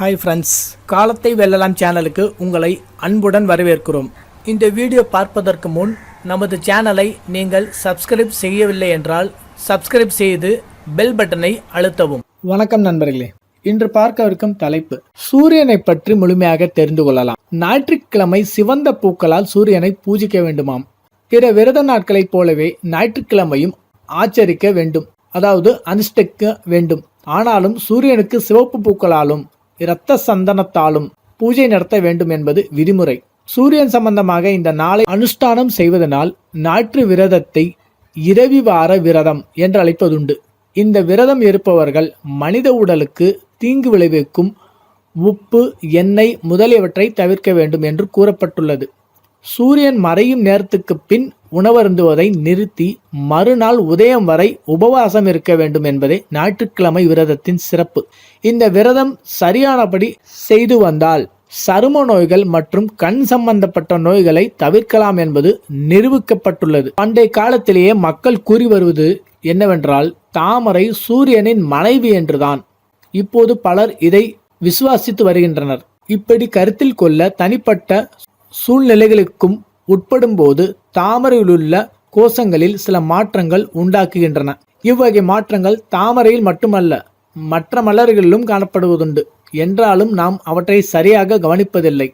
Hi friends, காலத்தை வெல்லலாம் சேனலுக்கு உங்களை அன்புடன் வரவேற்கிறோம். இந்த வீடியோ பார்ப்பதற்கு முன் நமது சேனலை நீங்கள் சப்ஸ்கிரைப் செய்யவில்லை என்றால் சப்ஸ்கிரைப் செய்து பெல் பட்டனை அழுத்தவும். வணக்கம் நண்பர்களே, இன்று பார்க்கவிருக்கும் தலைப்பு சூரியனை பற்றி முழுமையாக தெரிந்து கொள்ளலாம். ஞாயிற்றுக்கிழமை சிவந்த பூக்களால் சூரியனை பூஜிக்க வேண்டுமாம். பிற விரத நாட்களைப் போலவே ஞாயிற்றுக்கிழமையும் ஆச்சரிக்க வேண்டும், அதாவது அனுஷ்டிக்க வேண்டும். ஆனாலும் சூரியனுக்கு சிவப்பு பூக்களாலும் இரத்த சந்தனத்தாலும் பூஜை நடத்த வேண்டும் என்பது விதிமுறை. சூரியன் சம்பந்தமாக இந்த நாளை அனுஷ்டானம் செய்வதனால் ஞாயிற்று விரதத்தை இரவிவார விரதம் என்று அழைப்பதுண்டு. இந்த விரதம் இருப்பவர்கள் மனித உடலுக்கு தீங்கு விளைவிக்கும் உப்பு, எண்ணெய் முதலியவற்றை தவிர்க்க வேண்டும் என்று கூறப்பட்டுள்ளது. சூரியன் மறையும் நேரத்துக்கு பின் உணவருந்துவதை நிறுத்தி மறுநாள் உதயம் வரை உபவாசம் இருக்க வேண்டும் என்பதே ஞாயிற்றுக்கிழமை விரதத்தின் சிறப்பு. இந்த விரதம் சரியானபடி செய்து வந்தால் சரும நோய்கள் மற்றும் கண் சம்பந்தப்பட்ட நோய்களை தவிர்க்கலாம் என்பது நிரூபிக்கப்பட்டுள்ளது. பண்டைய காலத்திலேயே மக்கள் கூறி வருவது என்னவென்றால் தாமரை சூரியனின் மனைவி என்றுதான். இப்போது பலர் இதை விசுவாசித்து வருகின்றனர். இப்படி கருத்தில் கொள்ள தனிப்பட்ட சூழ்நிலைகளுக்கும் உட்படும் போது தாமரையிலுள்ள கோஷங்களில் சில மாற்றங்கள் உண்டாக்குகின்றன. இவ்வகை மாற்றங்கள் தாமரையில் மட்டுமல்ல மற்ற மலர்களிலும் காணப்படுவதுண்டு. என்றாலும் நாம் அவற்றை சரியாக கவனிப்பதில்லை.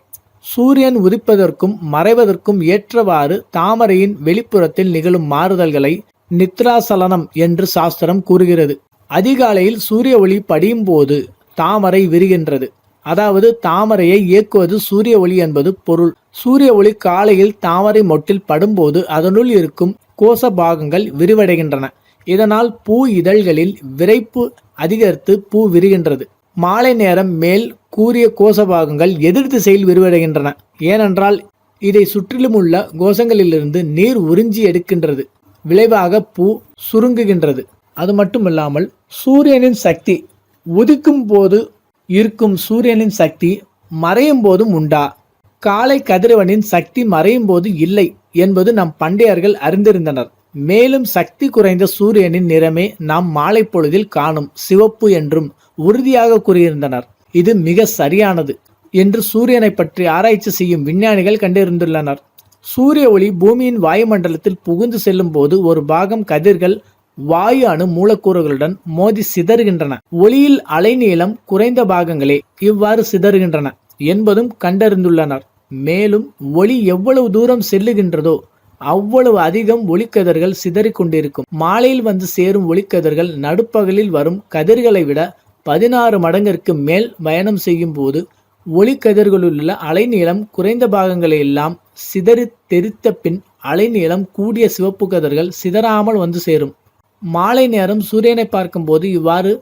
சூரியன் உதிப்பதற்கும் மறைவதற்கும் ஏற்றவாறு தாமரையின் வெளிப்புறத்தில் நிகழும் மாறுதல்களை நித்ராசலனம் என்று சாஸ்திரம் கூறுகிறது. அதிகாலையில் சூரிய ஒளி படியும் போது தாமரை விரிகின்றது. அதாவது தாமரையை இயக்குவது சூரிய ஒளி என்பது பொருள். சூரிய ஒளி காலையில் தாமரை மொட்டில் படும்போது அதனுள் இருக்கும் கோச பாகங்கள் விரிவடைகின்றன. இதனால் பூ இதழ்களில் விரைப்பு அதிகரித்து பூ விரிகின்றது. மாலை நேரம் மேல் கூறிய கோச பாகங்கள் எதிர் திசையில் விரிவடைகின்றன. ஏனென்றால் இதை சுற்றிலும் உள்ள கோஷங்களிலிருந்து நீர் உறிஞ்சி எடுக்கின்றது. விளைவாக பூ சுருங்குகின்றது. அது மட்டுமில்லாமல் சூரியனின் சக்தி உதிக்கும் போது இருக்கும் சூரியனின் சக்தி மறையும் போதும் உண்டா? காலை கதிரவனின் சக்தி மறையும் போது இல்லை என்பது நம் பண்டையர்கள் அறிந்திருந்தனர். மேலும் சக்தி குறைந்த சூரியனின் நிறமே நாம் மாலை பொழுதில் காணும் சிவப்பு என்றும் உறுதியாக கூறியிருந்தனர். இது மிக சரியானது என்று சூரியனை பற்றி ஆராய்ச்சி செய்யும் விஞ்ஞானிகள் கண்டிருந்துள்ளனர். சூரிய ஒளி பூமியின் வாயுமண்டலத்தில் புகுந்து செல்லும் போது ஒரு பாகம் கதிர்கள் வாயு அணு மூலக்கூறுகளுடன் மோதி சிதறுகின்றன. ஒளியில் அலைநீளம் குறைந்த பாகங்களே இவ்வாறு சிதறுகின்றன என்பதும் கண்டறிந்துள்ளனர். மேலும் ஒளி எவ்வளவு தூரம் செல்லுகின்றதோ அவ்வளவு அதிகம் ஒளிக்கதிர்கள் சிதறிக் கொண்டிருக்கும். மாலையில் வந்து சேரும் ஒளிக்கதிர்கள் நடுப்பகலில் வரும் கதிர்களை விட 16 மடங்கிற்கு மேல் பயணம் செய்யும் போது ஒளிக்கதிர்களுள்ள அலைநீளம் குறைந்த பாகங்களையெல்லாம் சிதறி தெரித்த பின் அலைநீளம் கூடிய சிவப்பு கதிர்கள் சிதறாமல் வந்து சேரும். மாலை நேரம் சூரியனை பார்க்கும்போது இவ்வாறு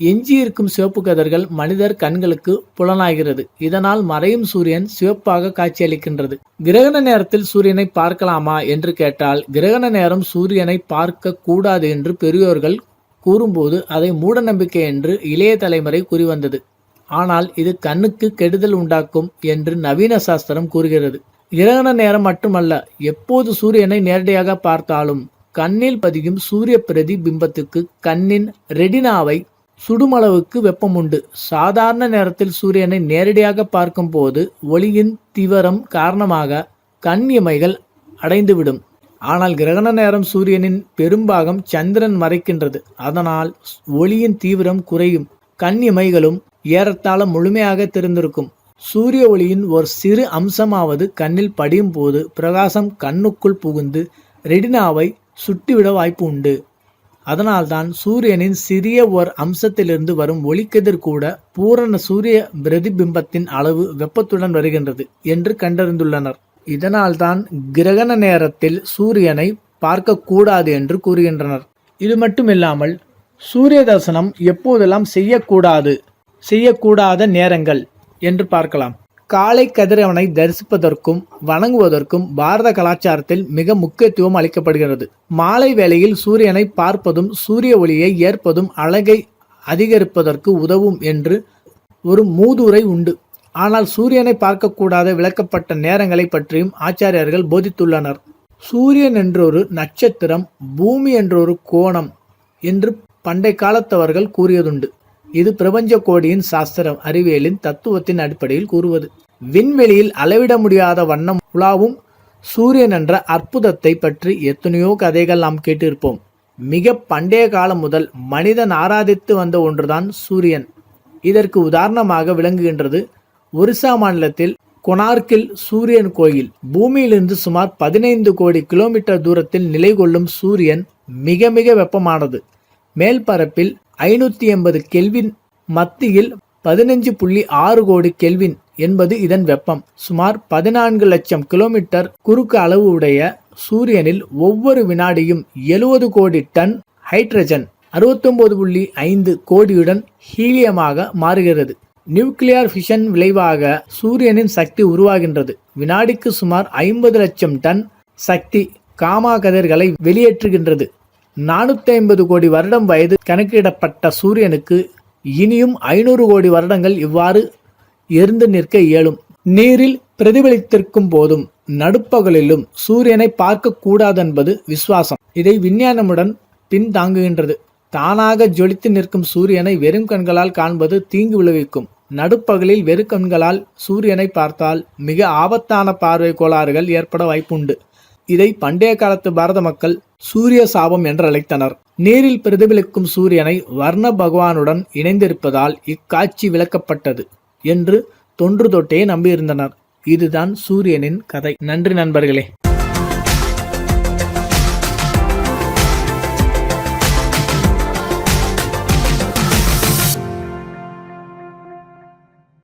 எஞ்சியிருக்கும் சிவப்பு கதிர்கள் மனிதர் கண்களுக்கு புலனாகிறது. இதனால் மறையும் சூரியன் சிவப்பாக காட்சியளிக்கின்றது. கிரகண நேரத்தில் சூரியனை பார்க்கலாமா என்று கேட்டால், கிரகண நேரம் சூரியனை பார்க்க கூடாது என்று பெரியோர்கள் கூறும்போது அதை மூட நம்பிக்கை என்று இளைய தலைமுறை கூறி வந்தது. ஆனால் இது கண்ணுக்கு கெடுதல் உண்டாக்கும் என்று நவீன சாஸ்திரம் கூறுகிறது. கிரகண நேரம் மட்டுமல்ல, எப்போது சூரியனை நேரடியாக பார்த்தாலும் கண்ணில் பதியும் சூரிய பிரதிபிம்பத்துக்கு கண்ணின் ரெடினாவை சுடுமளவுக்கு வெப்பம் உண்டு. சாதாரண நேரத்தில் சூரியனை நேரடியாக பார்க்கும் போது ஒளியின் தீவிரம் காரணமாக கண் இமைகள் அடைந்துவிடும். ஆனால் கிரகண நேரம் சூரியனின் பெரும்பாகம் சந்திரன் மறைக்கின்றது. அதனால் ஒளியின் தீவிரம் குறையும். கண் இமைகளும் ஏறத்தாழ முழுமையாக திறந்திருக்கும். சூரிய ஒளியின் ஒரு சிறு அம்சமாவது கண்ணில் படியும் போது பிரகாசம் கண்ணுக்குள் புகுந்து ரெடினாவை சுட்டிவிட வாய்ப்பு உண்டு. அதனால்தான் சூரியனின் சிறிய ஒரு அம்சத்திலிருந்து வரும் ஒளிக்கதிர் கூட பூரண சூரிய பிரதிபிம்பத்தின் அளவு வெப்பத்துடன் வருகின்றது என்று கண்டறிந்துள்ளனர். இதனால்தான் கிரகண நேரத்தில் சூரியனை பார்க்க கூடாது என்று கூறுகின்றனர். இது மட்டுமில்லாமல் சூரிய தரிசனம் எப்போதெல்லாம் செய்யக்கூடாத நேரங்கள் என்று பார்க்கலாம். காலை கதிரவனை தரிசிப்பதற்கும் வணங்குவதற்கும் பாரத கலாச்சாரத்தில் மிக முக்கியத்துவம் அளிக்கப்படுகிறது. மாலை வேளையில் சூரியனை பார்ப்பதும் சூரிய ஒளியை ஏற்பதும் அழகை அதிகரிப்பதற்கு உதவும் என்று ஒரு மூதுரை உண்டு. ஆனால் சூரியனை பார்க்கக்கூடாத விளக்கப்பட்ட நேரங்களை பற்றியும் ஆச்சாரியர்கள் போதித்துள்ளனர். சூரியன் என்றொரு நட்சத்திரம், பூமி என்றொரு கோணம் என்று பண்டை காலத்தவர்கள் கூறியதுண்டு. இது பிரபஞ்ச கோடியின் சாஸ்திரம் அறிவியலின் தத்துவத்தின் அடிப்படையில் கூறுவது. விண்வெளியில் அளவிட முடியாத வண்ணம் உலாவும் சூரியன் என்ற அற்புதத்தை பற்றி எத்தனையோ கதைகள் நாம் கேட்டிருப்போம். மிக பண்டைய காலம் முதல் மனிதன் ஆராதித்து வந்த ஒன்றுதான் சூரியன். இதற்கு உதாரணமாக விளங்குகின்றது ஒரிசா மாநிலத்தில் கொனார்க்கில் சூரியன் கோயில். பூமியிலிருந்து சுமார் 15 கோடி கிலோமீட்டர் தூரத்தில் நிலை கொள்ளும் சூரியன் மிக மிக வெப்பமானது. மேல் பரப்பில் 580 கெல்வின், மத்தியில் 15.6 கோடி கெல்வின் என்பது இதன் வெப்பம். சுமார் 14 லட்சம் கிலோமீட்டர் குறுக்கு அளவு உடைய சூரியனில் ஒவ்வொரு வினாடியும் 70 கோடி டன் ஹைட்ரஜன் 69.5 கோடியுடன் ஹீலியமாக மாறுகிறது. நியூக்ளியர் ஃபிஷன் விளைவாக சூரியனின் சக்தி உருவாகின்றது. வினாடிக்கு சுமார் 50 லட்சம் டன் சக்தி காமா கதிர்களை வெளியேற்றுகின்றது. 450 கோடி வருடம் வயது கணக்கிடப்பட்ட சூரியனுக்கு இனியும் 500 கோடி வருடங்கள் இவ்வாறு எரிந்து நிற்க இயலும். நீரில் பிரதிபலித்திருக்கும் போதும் நடுப்பகலிலும் சூரியனை பார்க்க கூடாதென்பது விசுவாசம். இதை விஞ்ஞானமுடன் பின்தாங்குகின்றது. தானாக ஜொலித்து நிற்கும் சூரியனை வெறும் கண்களால் காண்பது தீங்கு விளைவிக்கும். நடுப்பகலில் வெறு கண்களால் சூரியனை பார்த்தால் மிக ஆபத்தான பார்வை கோளாறுகள் ஏற்பட வாய்ப்புண்டு. இதை பண்டைய காலத்து பாரத மக்கள் சூரிய சாபம் என்று அழைத்தனர். நீரில் பிரதிபலிக்கும் சூரியனை வர்ண பகவானுடன் இணைந்திருப்பதால் இக்காட்சி விளக்கப்பட்டது என்று தொன்று தொட்டே நம்பியிருந்தனர். இதுதான் சூரியனின் கதை. நன்றி நண்பர்களே.